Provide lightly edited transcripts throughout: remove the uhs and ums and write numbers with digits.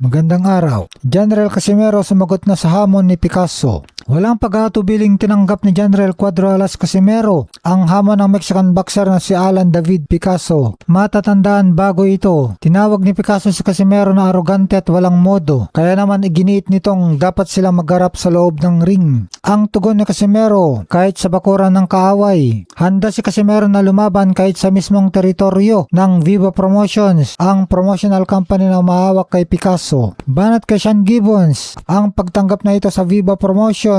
Magandang araw. General Casimero sumagot na sa hamon ni Picasso. Walang pag-aatubiling tinanggap ni General Cuadro Alas Casimero ang hamon ng Mexican boxer na si Alan David Picasso. Matatandaan bago ito, tinawag ni Picasso si Casimero na arogante at walang modo, kaya naman iginiit nitong dapat silang magharap sa loob ng ring. Ang tugon ni Casimero, kahit sa bakuran ng kaaway, handa si Casimero na lumaban kahit sa mismong teritoryo ng Viva Promotions, ang promotional company na umahawak kay Picasso. Banat kay Sean Gibbons, ang pagtanggap na ito sa Viva Promotions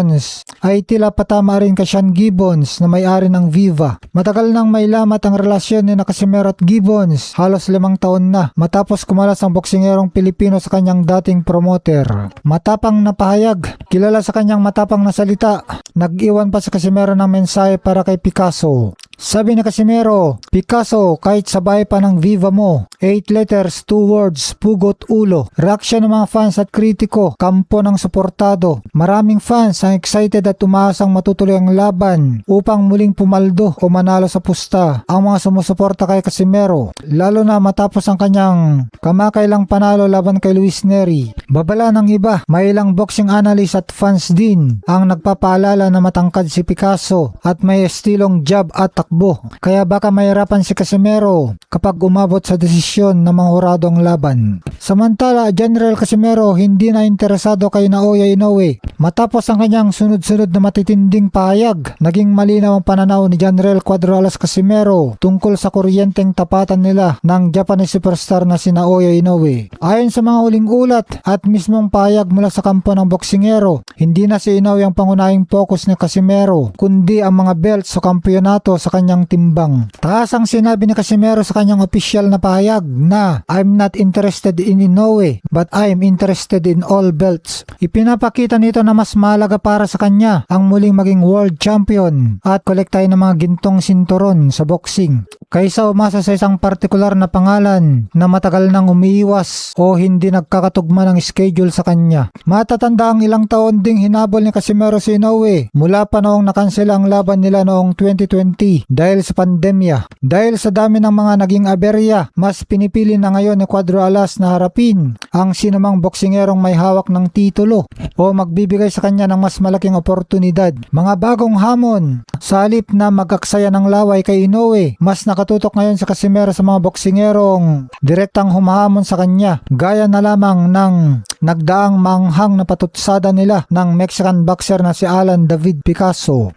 ay tila patama rin kay Sean Gibbons na may-ari ng Viva. Matagal nang may lamat ang relasyon ni Casimero at Gibbons, halos 5 taon na matapos kumalas ang boksingerong Pilipino sa kanyang dating promoter. Matapang na pahayag, kilala sa kanyang matapang na salita, nag-iwan pa si Casimero ng mensahe para kay Picasso. Sabi ni Casimero, Picasso, kahit sabay pa ng Viva mo, 8 letters, 2 words, pugot ulo. Reaksyon ng mga fans at kritiko, kampo ng suportado. Maraming fans ang excited at umaasang matutuloy ang laban upang muling pumaldo o manalo sa pusta ang mga sumusuporta kay Casimero, lalo na matapos ang kanyang kamakailang panalo laban kay Luis Nery. Babala ng iba, may ilang boxing analyst at fans din ang nagpapaalala na matangkad si Picasso at may estilong jab at takbo. Kaya baka mahirapan si Casimero kapag umabot sa desisyon ng mga huradong laban. Samantala, General Casimero hindi na interesado kay Naoya Inoue. Matapos ang kanyang sunod-sunod na matitinding pahayag, naging malinaw ang pananaw ni General Cuadro Alas Casimero tungkol sa kuryenteng tapatan nila ng Japanese superstar na si Naoya Inoue. Ayon sa mga huling ulat at mismong pahayag mula sa kampo ng boksingero, hindi na si Inoue ang pangunahing focus ni Casimero, kundi ang mga belts o kampyonato sa kanyang timbang. Taas ang sinabi ni Casimero sa kanyang opisyal na pahayag na I'm not interested in Inoue, but I'm interested in all belts. Ipinapakita nito na mas mahalaga para sa kanya ang muling maging world champion at kolektay ng mga gintong sinturon sa boxing, kaysa umasa sa isang partikular na pangalan na matagal nang umiiwas o hindi nagkakatugma ng schedule sa kanya. Matatanda ang ilang taon ding hinabol ni Casimero si Inoue mula pa noong nakansela ang laban nila noong 2020 dahil sa pandemya. Dahil sa dami ng mga naging aberya, mas pinipili na ngayon ni Cuadro Alas na harapin ang sinumang boksingerong may hawak ng titulo o magbibigay sa kanya ng mas malaking oportunidad. Mga bagong hamon. Sa halip na magaksaya ng laway kay Inoue, mas nakatutok ngayon si Casimero sa mga boksingerong direktang humahamon sa kanya, gaya na lamang ng nagdaang manghang na patutsada nila ng Mexican boxer na si Alan David Picasso.